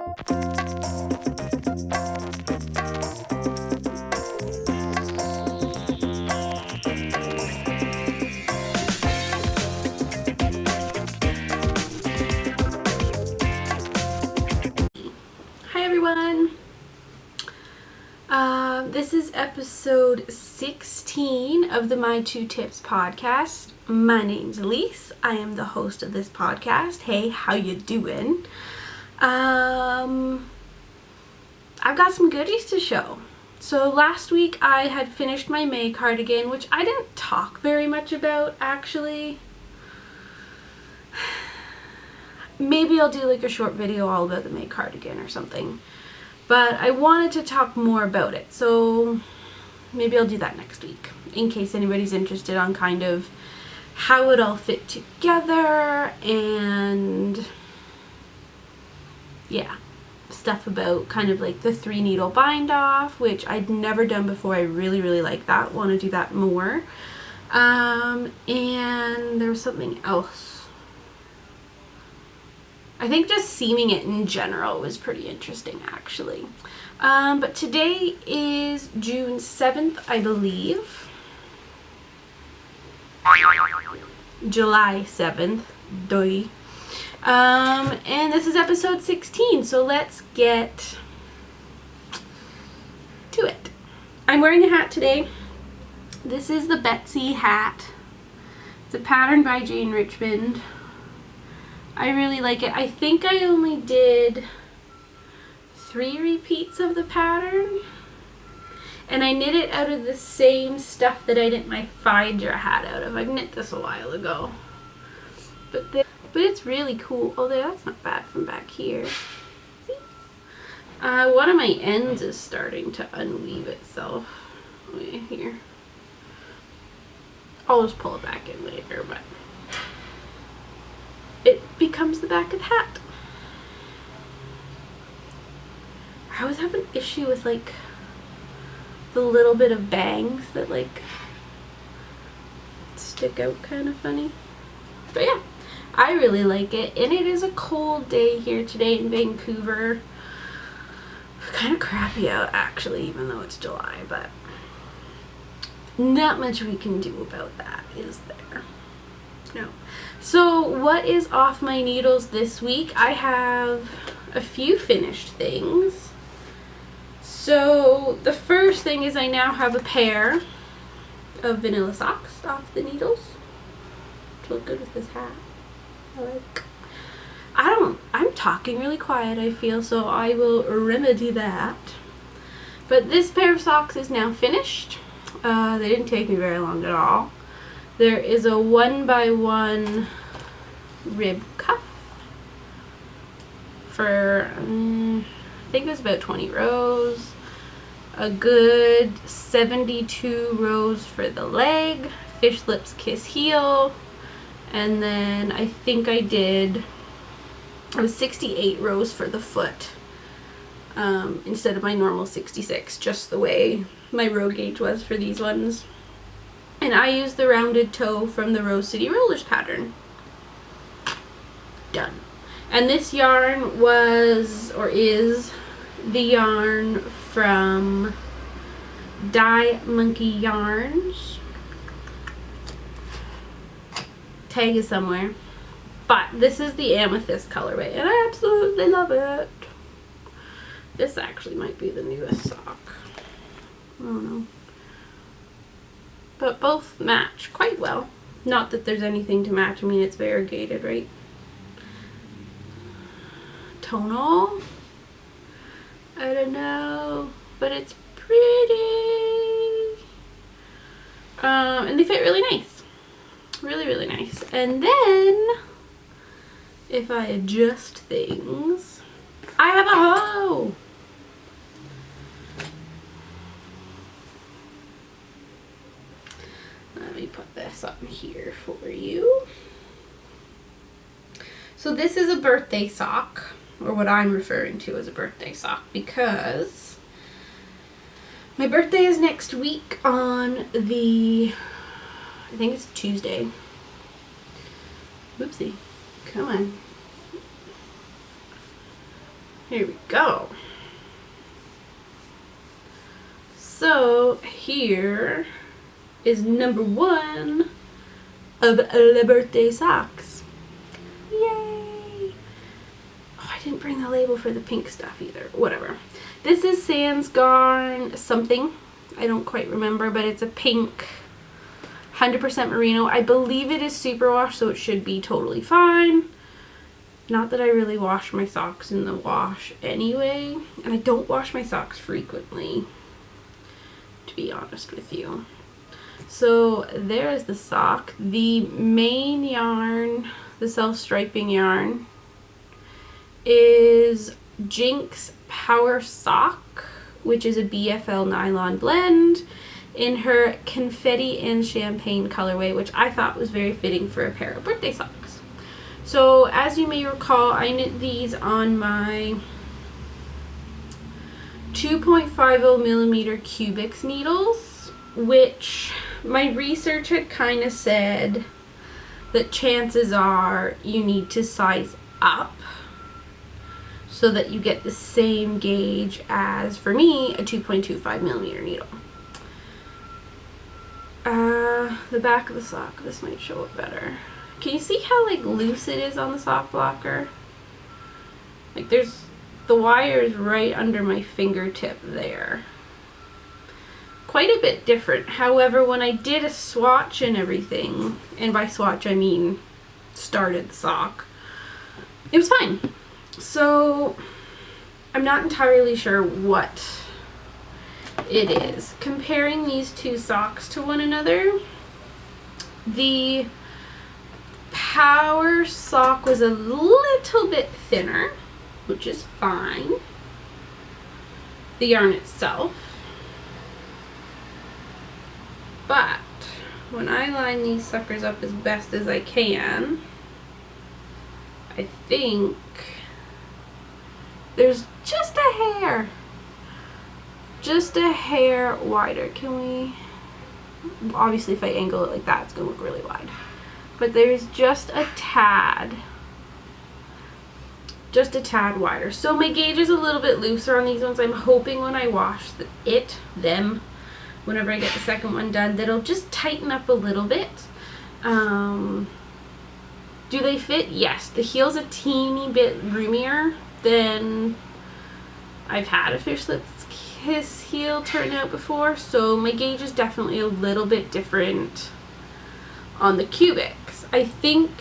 Hi everyone! This is episode 16 of the My Two Tips podcast. My name's Elise. I am the host of this podcast. Hey, how you doing? I've got some goodies to show. So last week I had finished my May cardigan, which I didn't talk very much about actually. Maybe I'll do like a short video all about the May cardigan or something. But I wanted to talk more about it, so maybe I'll do that next week in case anybody's interested on kind of how it all fit together and yeah, stuff about kind of like the 3-needle bind off, which I'd never done before. I really like that. Want to do that more. And there was something else. I think just seaming it in general was pretty interesting actually. But today is June 7th, I believe. July 7th. Doy. And this is episode 16, so let's get to it. I'm wearing a hat today. This is the Betsy hat. It's a pattern by Jane Richmond. I really like it. I think I only did 3 repeats of the pattern. And I knit it out of the same stuff that I knit my Phaedra hat out of. I've knit this a while ago. But it's really cool. Oh, that's not bad from back here. See? One of my ends is starting to unweave itself. Wait, here. I'll just pull it back in later, but it becomes the back of the hat. I always have an issue with like the little bit of bangs that like stick out kind of funny. But yeah, I really like it. And it is a cold day here today in Vancouver. Kind of crappy out actually, even though it's July, but not much we can do about that, is there? No. So what is off my needles this week? I have a few finished things. So the first thing is I now have a pair of vanilla socks off the needles to look good with this hat. I'm talking really quiet, I feel, so I will remedy that. But this pair of socks is now finished. They didn't take me very long at all. There is a 1x1 rib cuff for, I think it was about 20 rows. A good 72 rows for the leg. Fish lips kiss heel. And then I think it was 68 rows for the foot. Instead of my normal 66, just the way my row gauge was for these ones. And I used the rounded toe from the Rose City Rollers pattern. Done. And this yarn was, or is, the yarn from Dye Monkey Yarns. Tag is somewhere. But this is the amethyst colorway, and I absolutely love it. This actually might be the newest sock. I don't know. But both match quite well. Not that there's anything to match. I mean, it's variegated, right? Tonal? I don't know. But it's pretty. And they fit really nice. Really nice. And then, if I adjust things, I have a hoe! Let me put this up here for you. So this is a birthday sock, or what I'm referring to as a birthday sock, because my birthday is next week on the, I think it's Tuesday. Whoopsie. Come on. Here we go. So here is number 1 of Le Birthday socks. Yay! Oh, I didn't bring the label for the pink stuff either. Whatever. This is Sansgarn something. I don't quite remember, but it's a pink 100% merino. I believe it is superwash, so it should be totally fine. Not that I really wash my socks in the wash anyway, and I don't wash my socks frequently, to be honest with you. So there's the sock. The main yarn, the self-striping yarn, is Jinx Power Sock, which is a BFL nylon blend in her confetti and champagne colorway, which I thought was very fitting for a pair of birthday socks. So as you may recall, I knit these on my 2.50 millimeter Cubics needles, which my research had kind of said that chances are you need to size up so that you get the same gauge as, for me, a 2.25 millimeter needle. The back of the sock, this might show it better. Can you see how like loose it is on the sock blocker? Like there's, the wire is right under my fingertip there. Quite a bit different. However, when I did a swatch and everything, and by swatch I mean started the sock, it was fine. So I'm not entirely sure what it is. Comparing these two socks to one another, the Power sock was a little bit thinner, which is fine. The yarn itself. But when I line these suckers up as best as I can, I think there's just a hair wider. Can we, obviously if I angle it like that, it's gonna look really wide, but there's just a tad wider. So my gauge is a little bit looser on these ones. I'm hoping when I wash them, whenever I get the second one done, that'll just tighten up a little bit. Do they fit? Yes. The heel's a teeny bit roomier than I've had a Fish Lips Kiss heel turn out before, so my gauge is definitely a little bit different on the Cubics. I think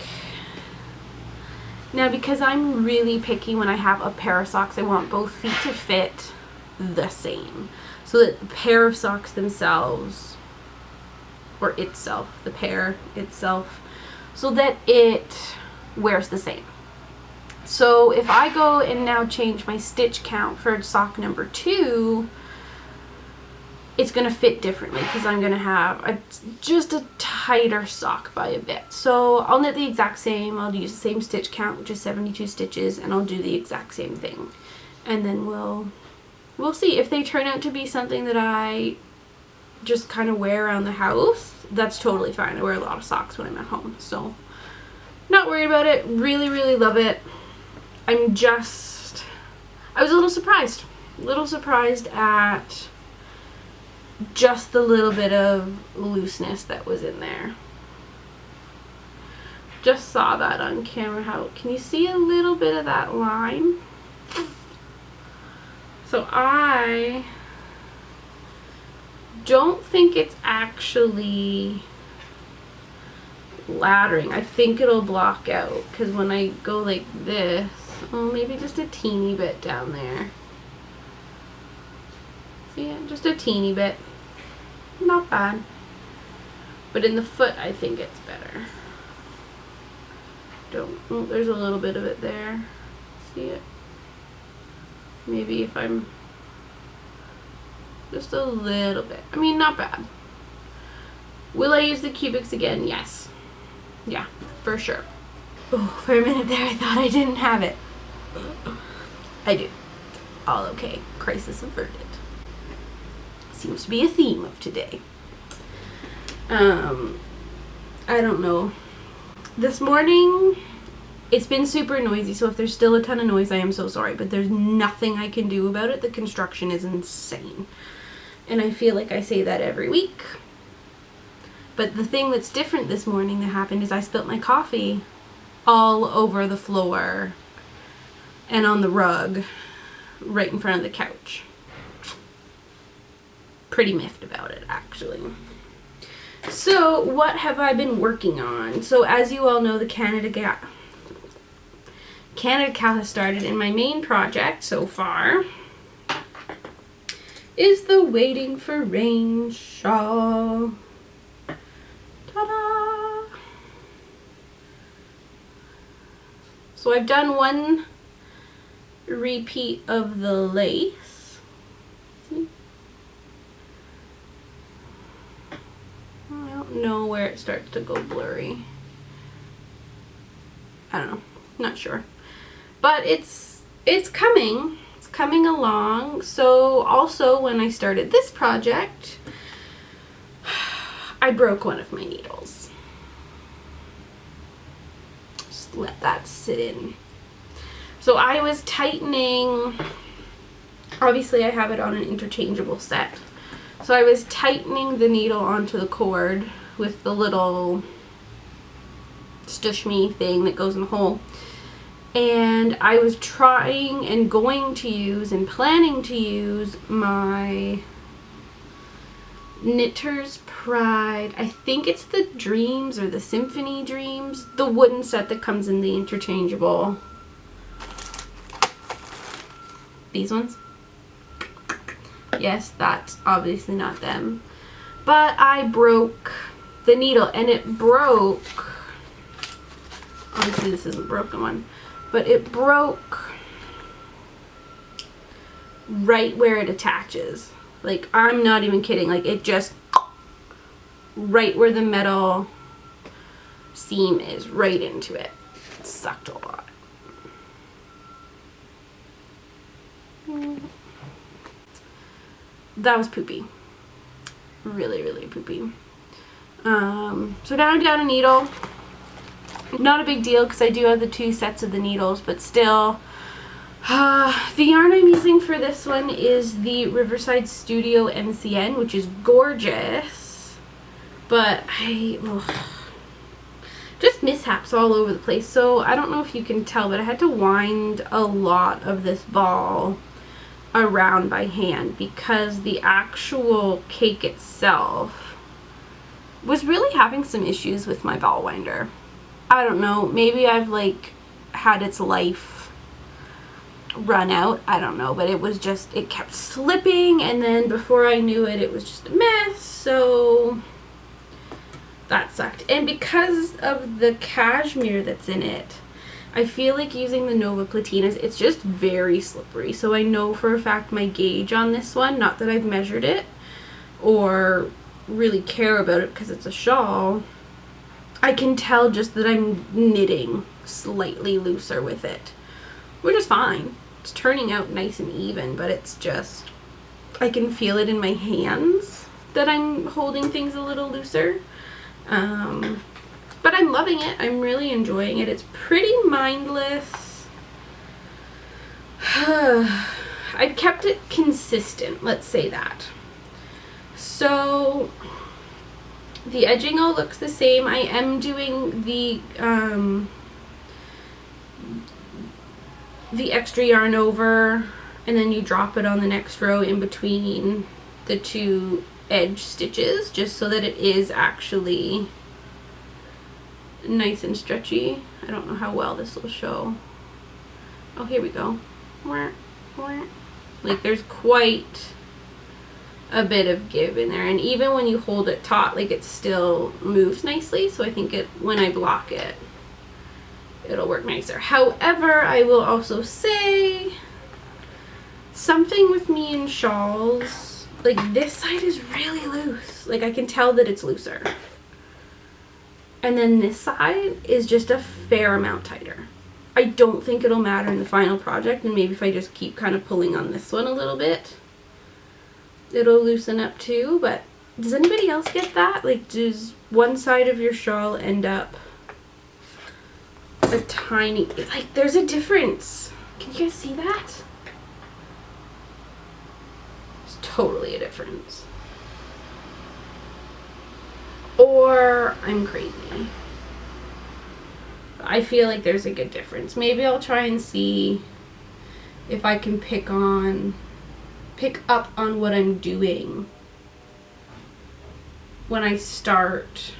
now, because I'm really picky when I have a pair of socks, I want both feet to fit the same, so that the pair of socks themselves, or itself, the pair itself, so that it wears the same. So if I go and now change my stitch count for sock number 2, it's going to fit differently because I'm going to have just a tighter sock by a bit. So I'll knit the exact same. I'll use the same stitch count, which is 72 stitches, and I'll do the exact same thing. And then we'll see. If they turn out to be something that I just kind of wear around the house, that's totally fine. I wear a lot of socks when I'm at home, so not worried about it. Really, really love it. I was a little surprised at just the little bit of looseness that was in there. Just saw that on camera. How can you see a little bit of that line? So I don't think it's actually laddering. I think it'll block out because when I go like this, oh, maybe just a teeny bit down there. See it? Just a teeny bit. Not bad. But in the foot, I think it's better. Oh, there's a little bit of it there. See it? Maybe if I'm just a little bit. I mean, not bad. Will I use the Cubics again? Yes. Yeah, for sure. Oh, for a minute there, I thought I didn't have it. I do. All okay. Crisis averted. Seems to be a theme of today. I don't know. This morning, It's been super noisy, so if there's still a ton of noise, I am so sorry, but there's nothing I can do about it. The construction is insane. And I feel like I say that every week. But the thing that's different this morning that happened is I spilt my coffee all over the floor and on the rug right in front of the couch. Pretty miffed about it, actually. So what have I been working on? So as you all know, the Canada Cal has started, and my main project so far is the Waiting for Rain shawl. Ta-da! So I've done one repeat of the lace. See? I don't know where it starts to go blurry. I don't know. Not sure. But it's coming. It's coming along. So also when I started this project, I broke one of my needles. Just let that sit in. So I was tightening, obviously I have it on an interchangeable set. So I was tightening the needle onto the cord with the little stush me thing that goes in the hole. And I was trying and going to use and planning to use my Knitter's Pride. I think it's the Dreams or the Symphony Dreams. The wooden set that comes in the interchangeable. These ones. Yes, that's obviously not them. But I broke the needle and it broke. Obviously this isn't a broken one. But it broke right where it attaches. Like, I'm not even kidding. Like, it just, right where the metal seam is, right into it. It sucked a lot. That was poopy. Really, really poopy. So now I'm down a needle. Not a big deal because I do have the 2 sets of the needles, but still. The yarn I'm using for this one is the Riverside Studio MCN, which is gorgeous. But just mishaps all over the place. So I don't know if you can tell, but I had to wind a lot of this ball around by hand because the actual cake itself was really having some issues with my ball winder. I don't know, maybe I've like had its life run out, I don't know, but it was just, it kept slipping, and then before I knew it, it was just a mess, so that sucked. And because of the cashmere that's in it, I feel like using the Nova Platinas, it's just very slippery. So I know for a fact my gauge on this one, not that I've measured it or really care about it because it's a shawl, I can tell just that I'm knitting slightly looser with it, which is fine. It's turning out nice and even, but it's just, I can feel it in my hands that I'm holding things a little looser. But I'm loving it. I'm really enjoying it. It's pretty mindless. I've kept it consistent, let's say that. So the edging all looks the same. I am doing the extra yarn over, and then you drop it on the next row in between the 2 edge stitches, just so that it is actually nice and stretchy. I don't know how well this will show. Oh, here we go. Like, there's quite a bit of give in there, and even when you hold it taut, like, it still moves nicely. So I think when I block it, it'll work nicer. However, I will also say something with me in shawls, like, this side is really loose. Like, I can tell that it's looser. And then this side is just a fair amount tighter. I don't think it'll matter in the final project, and maybe if I just keep kind of pulling on this one a little bit, it'll loosen up too. But does anybody else get that? Like, does one side of your shawl end up a tiny, like there's a difference. Can you guys see that? It's totally a difference. Or I'm crazy. I feel like there's a good difference. Maybe I'll try and see if I can pick up on what I'm doing when I start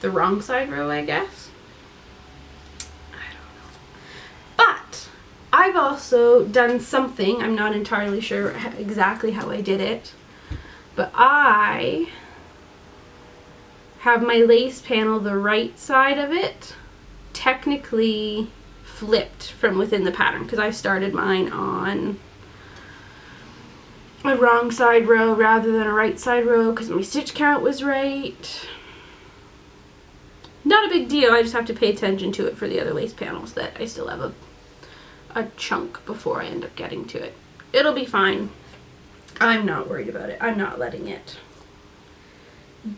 the wrong side row, I guess. I don't know. But I've also done something, I'm not entirely sure exactly how I did it, but I have my lace panel, the right side of it, technically flipped from within the pattern because I started mine on a wrong side row rather than a right side row because my stitch count was right. Not a big deal, I just have to pay attention to it for the other lace panels that I still have a chunk before I end up getting to it. It'll be fine. I'm not worried about it. I'm not letting it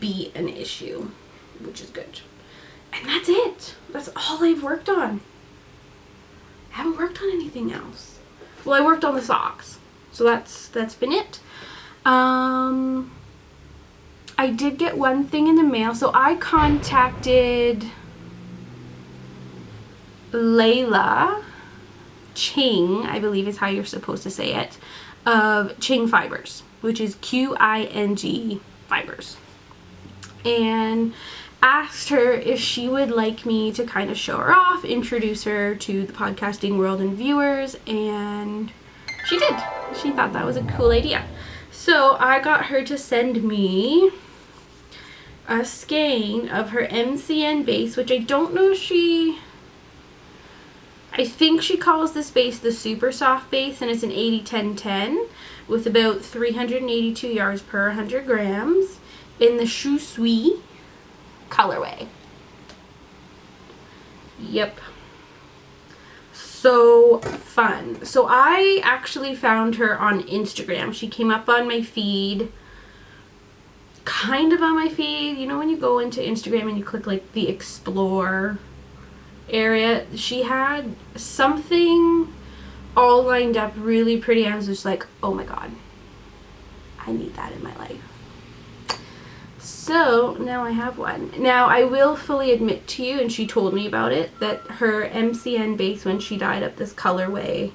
be an issue, which is good. And that's it. That's all I've worked on. I haven't worked on anything else. Well, I worked on the socks, so that's been it. I did get one thing in the mail, so I contacted Layla Ching, I believe is how you're supposed to say it, of Ching Fibers, which is Qing Fibers, and asked her if she would like me to kind of show her off, introduce her to the podcasting world and viewers, and she did. She thought that was a cool idea. So I got her to send me a skein of her MCN base, which I don't know if I think she calls this base the super soft base, and it's an 80-10-10 with about 382 yards per 100 grams in the Chou Sui colorway. Yep. So fun. So I actually found her on Instagram. She came up on my feed. Kind of on my feed. You know when you go into Instagram and you click like the explore area? She had something all lined up really pretty. I was just like, oh my god. I need that in my life. So now I have one. Now I will fully admit to you, and she told me about it, that her MCN base when she dyed up this colorway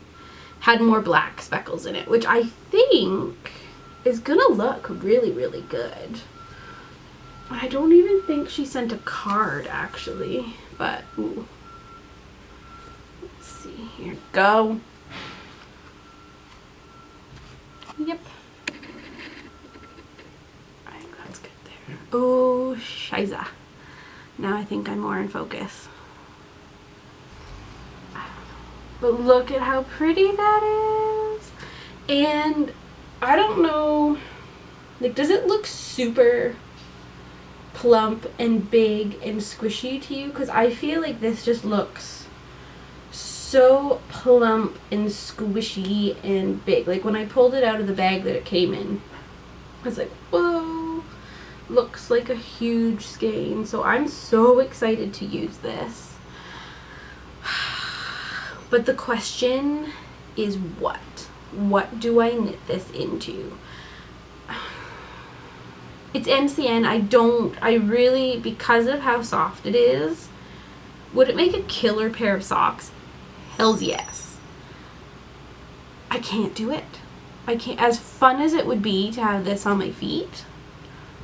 had more black speckles in it, which I think is gonna look really, really good. I don't even think she sent a card actually, but ooh. Let's see, here we go. Yep. Oh, shiza. Now I think I'm more in focus. But look at how pretty that is. And I don't know, like, does it look super plump and big and squishy to you? Because I feel like this just looks so plump and squishy and big. Like when I pulled it out of the bag that it came in, I was like, whoa. Looks like a huge skein, so I'm so excited to use this. But the question is what? What do I knit this into? It's MCN. I really, because of how soft it is, would it make a killer pair of socks? Hells yes. I can't do it. I can't. As fun as it would be to have this on my feet,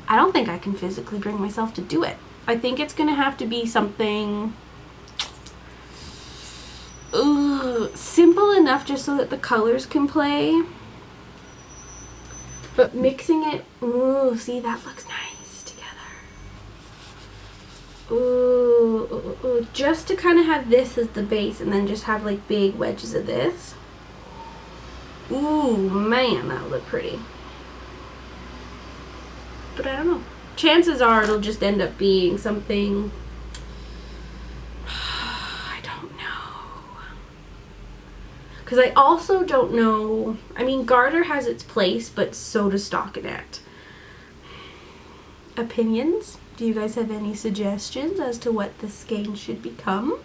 I don't think I can physically bring myself to do it. I think it's gonna have to be something simple enough just so that the colors can play. But mixing it, ooh, see, that looks nice together. Ooh, just to kind of have this as the base and then just have like big wedges of this. Ooh, man, that would look pretty. But I don't know. Chances are it'll just end up being something, I don't know. Because I also don't know, I mean, garter has its place, but so does stockinette. Opinions? Do you guys have any suggestions as to what the skein should become?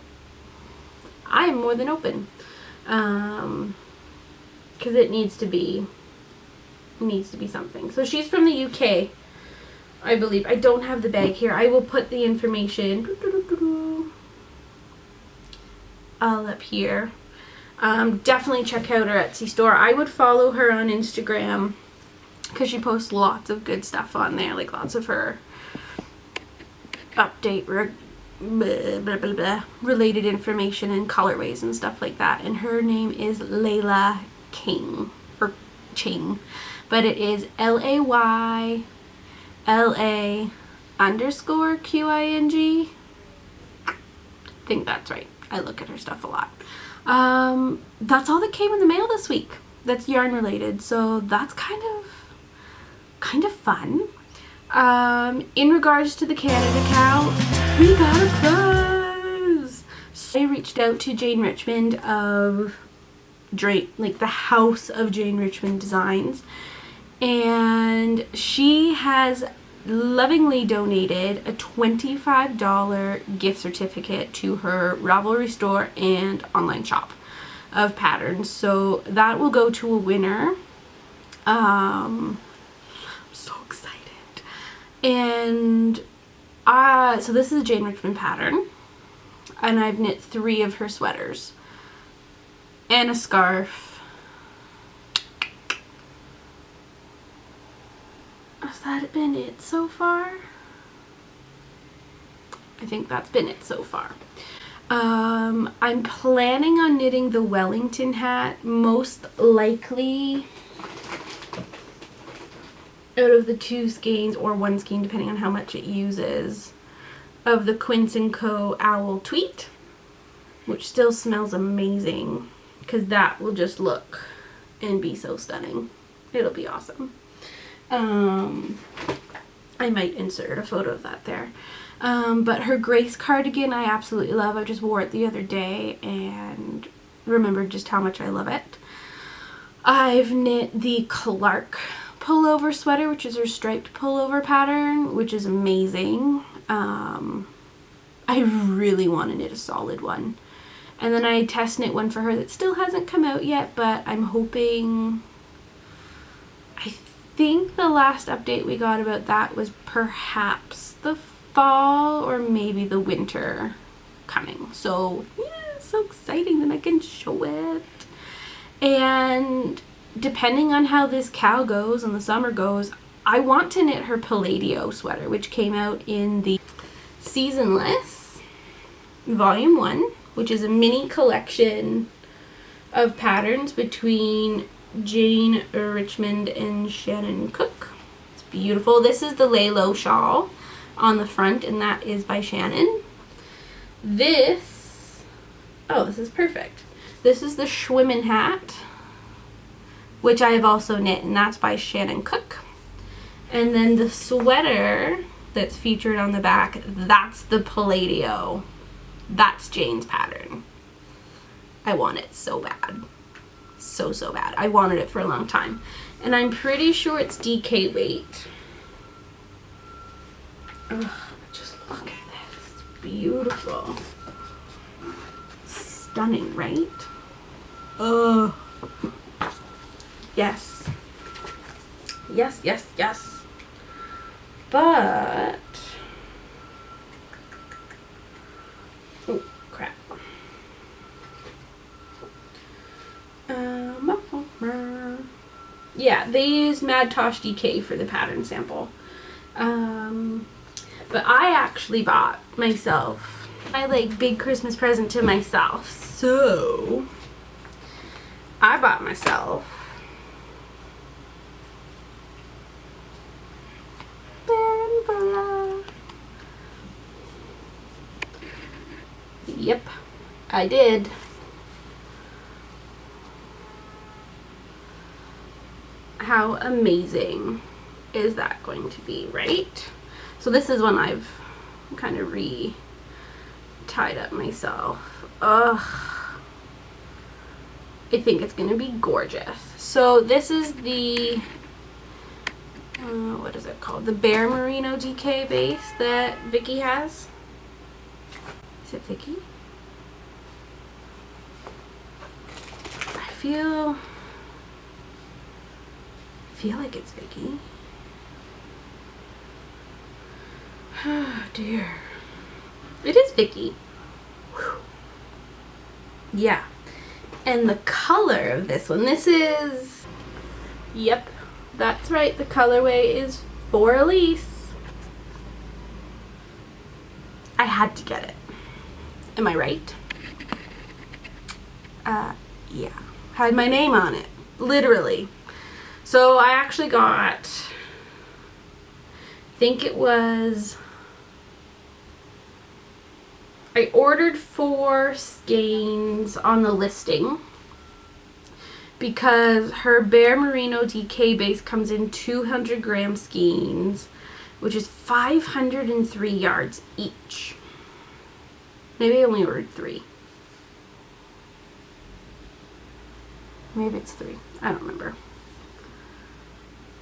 I am more than open. Because it needs to be something. So she's from the UK, I believe. I don't have the bag here. I will put the information all up here. Definitely check out her Etsy store. I would follow her on Instagram because she posts lots of good stuff on there, like lots of her related information and colorways and stuff like that. And her name is Layla King, or Ching, but it is LAYLA_QING. I think that's right. I look at her stuff a lot. That's all that came in the mail this week that's yarn related, so that's kind of fun. In regards to the Canada cow, we got a prize. So I reached out to Jane Richmond of the House of Jane Richmond Designs, and she has lovingly donated a $25 gift certificate to her Ravelry store and online shop of patterns. So that will go to a winner. I'm so excited. And so this is a Jane Richmond pattern, and I've knit 3 of her sweaters and a scarf. Has that been it so far? I think that's been it so far. I'm planning on knitting the Wellington hat, most likely out of the 2 skeins or 1 skein, depending on how much it uses, of the Quince & Co. Owl Tweet, which still smells amazing, because that will just look and be so stunning. It'll be awesome. I might insert a photo of that there. But her Grace cardigan I absolutely love. I just wore it the other day and remembered just how much I love it. I've knit the Clark pullover sweater, which is her striped pullover pattern, which is amazing. I really want to knit a solid one. And then I test knit one for her that still hasn't come out yet, but I'm hoping... I think the last update we got about that was perhaps the fall or maybe the winter coming. So yeah, so exciting that I can show it. And depending on how this cow goes and the summer goes, I want to knit her Palladio sweater, which came out in the Seasonless Volume 1, which is a mini collection of patterns between Jane Richmond and Shannon Cook. It's beautiful. This is the Lalo shawl on the front, and that is by Shannon. This is perfect. This is the Schwimmen hat, which I have also knit, and that's by Shannon Cook. And then the sweater that's featured on the back, that's the Palladio. That's Jane's pattern. I want it so bad. So bad. I wanted it for a long time. And I'm pretty sure it's DK weight. Ugh, just look at this. It's beautiful. Stunning, right? Ugh. Yes. Yes, yes, yes. But... oh, crap. Yeah, they use Mad Tosh DK for the pattern sample. But I actually bought myself my big Christmas present to myself. So I bought myself Banvala. Yep, I did. How amazing is that going to be, right? So this is one I've kind of tied up myself. Ugh. I think it's going to be gorgeous. So this is the what is it called? The Bare Merino DK base that Vicky has. Is it Vicky? I feel like it's Vicky. Oh dear. It is Vicky. Whew. Yeah. And the color of this one, this is, yep, that's right, the colorway is For Elise. I had to get it. Am I right? Yeah. Had my name on it, literally. So I actually got, I think it was, I ordered 4 skeins on the listing because her Bare Merino DK base comes in 200 gram skeins, which is 503 yards each. Maybe I only ordered 3. Maybe it's 3. I don't remember.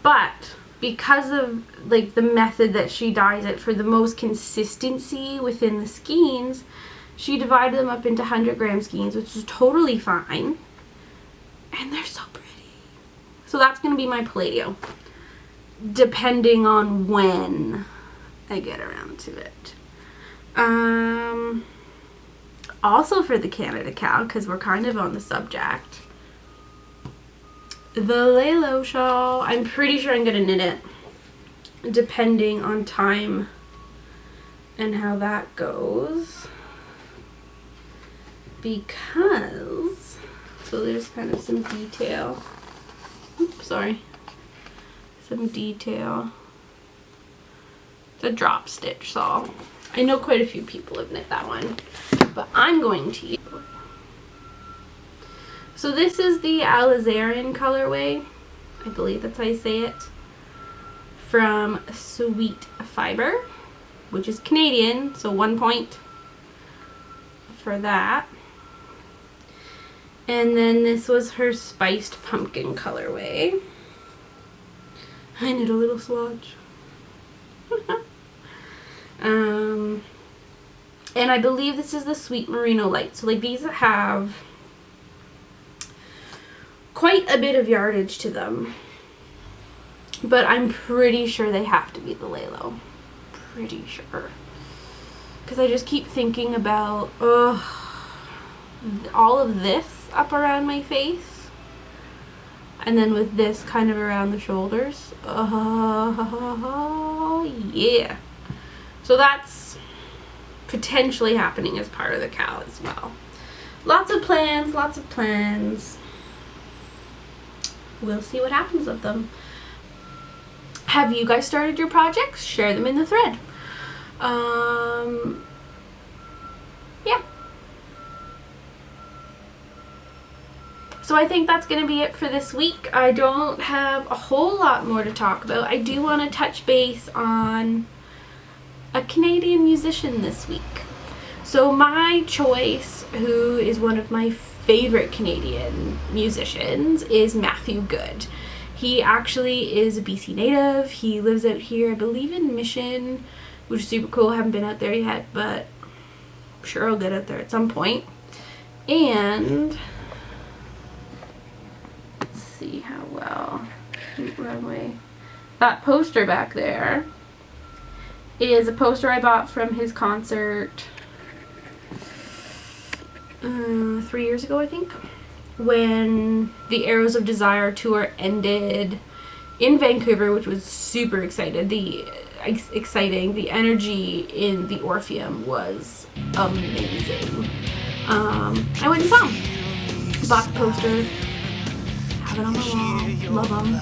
But because of like the method that she dyes it for the most consistency within the skeins, she divided them up into 100 gram skeins, which is totally fine. And they're so pretty. So that's going to be my Palladio, depending on when I get around to it. Also for the Canada Cow, because we're kind of on the subject, the Lelo shawl, I'm pretty sure I'm going to knit it, depending on time and how that goes. Because, so there's kind of some detail. Oops, sorry. Some detail. It's a drop stitch shawl. I know quite a few people have knit that one, but I'm going to use. So this is the Alizarin colorway, I believe that's how you say it, from Sweet Fiber, which is Canadian, so 1 point for that. And then this was her Spiced Pumpkin colorway. I knit a little swatch. And I believe this is the Sweet Merino Light. So like these have quite a bit of yardage to them, but I'm pretty sure they have to be the Lelo. Pretty sure. Because I just keep thinking about all of this up around my face, and then with this kind of around the shoulders. Yeah. So that's potentially happening as part of the cow as well. Lots of plans, lots of plans. We'll see what happens with them. Have you guys started your projects? Share them in the thread. Yeah. So I think that's going to be it for this week. I don't have a whole lot more to talk about. I do want to touch base on a Canadian musician this week. So my choice, who is one of my favorite Canadian musicians, is Matthew Good. He actually is a BC native. He lives out here, I believe in Mission, which is super cool. I haven't been out there yet, but I'm sure I'll get out there at some point. And let's see how well runway. That poster back there is a poster I bought from his concert 3 years ago, I think, when the Arrows of Desire tour ended in Vancouver, which was super exciting. The energy in the Orpheum was amazing. I went and saw him. Bought the poster, have it on my wall, love him.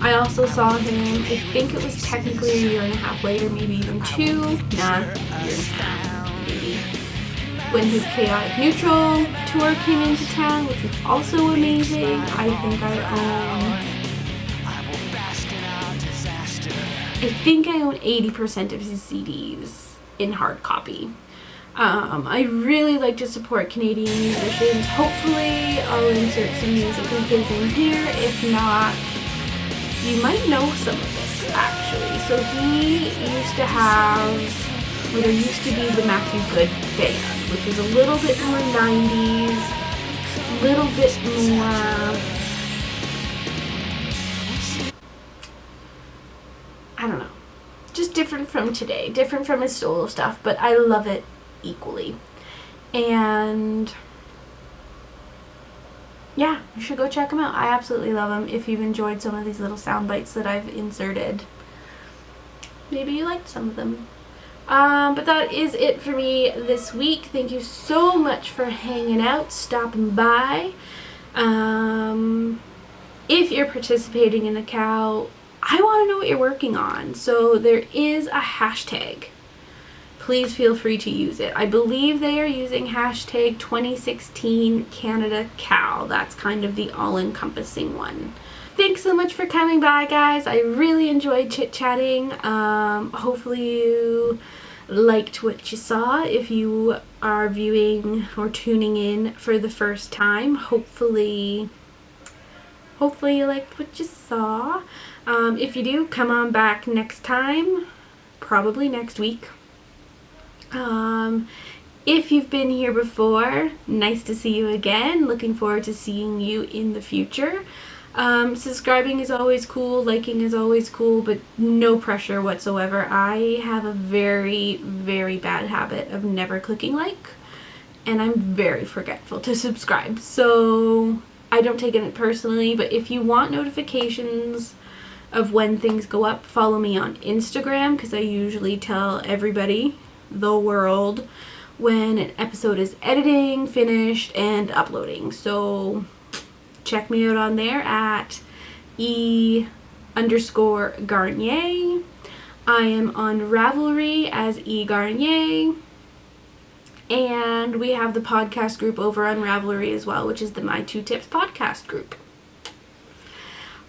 I also saw him, I think it was technically a year and a half later, maybe even 2. Nah, a year and a half, maybe. When his Chaotic Neutral tour came into town, which was also amazing. I think I own 80% of his CDs in hard copy. I really like to support Canadian musicians. Hopefully I'll insert some music of his in here. If not, You might know some of this, actually. So he used to have, well, there used to be the Matthew Good Band, which was a little bit more 90s, a little bit more, I don't know, just different from today, different from his solo stuff, but I love it equally. And yeah, you should go check them out. I absolutely love them. If you've enjoyed some of these little sound bites that I've inserted, maybe you liked some of them. But that is it for me this week. Thank you so much for hanging out, stopping by. If you're participating in the cow, I want to know what you're working on. So there is a hashtag. Please feel free to use it. I believe they are using hashtag 2016 Canada Cow. That's kind of the all-encompassing one. Thanks so much for coming by, guys. I really enjoyed chit-chatting. Hopefully you liked what you saw. If you are viewing or tuning in for the first time, hopefully you liked what you saw. If you do, come on back next time, probably next week. If you've been here before, nice to see you again. Looking forward to seeing you in the future. Subscribing is always cool, liking is always cool, but no pressure whatsoever. I have a very, very bad habit of never clicking like, and I'm very forgetful to subscribe. So I don't take it personally, but if you want notifications of when things go up, follow me on Instagram, because I usually tell everybody, the world, when an episode is editing, finished, and uploading. So check me out on there at E_Garnier. I am on Ravelry as E Garnier. And we have the podcast group over on Ravelry as well, which is the My Two Tips podcast group.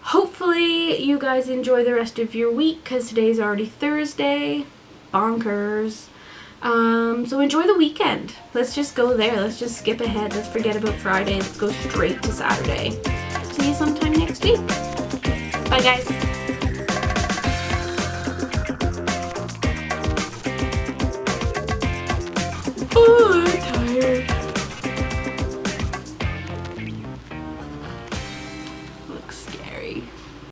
Hopefully you guys enjoy the rest of your week, because today's already Thursday. Bonkers. So enjoy the weekend. Let's just go there. Let's just skip ahead. Let's forget about Friday. Let's go straight to Saturday. See you sometime next week. Bye, guys. Oh, I'm tired.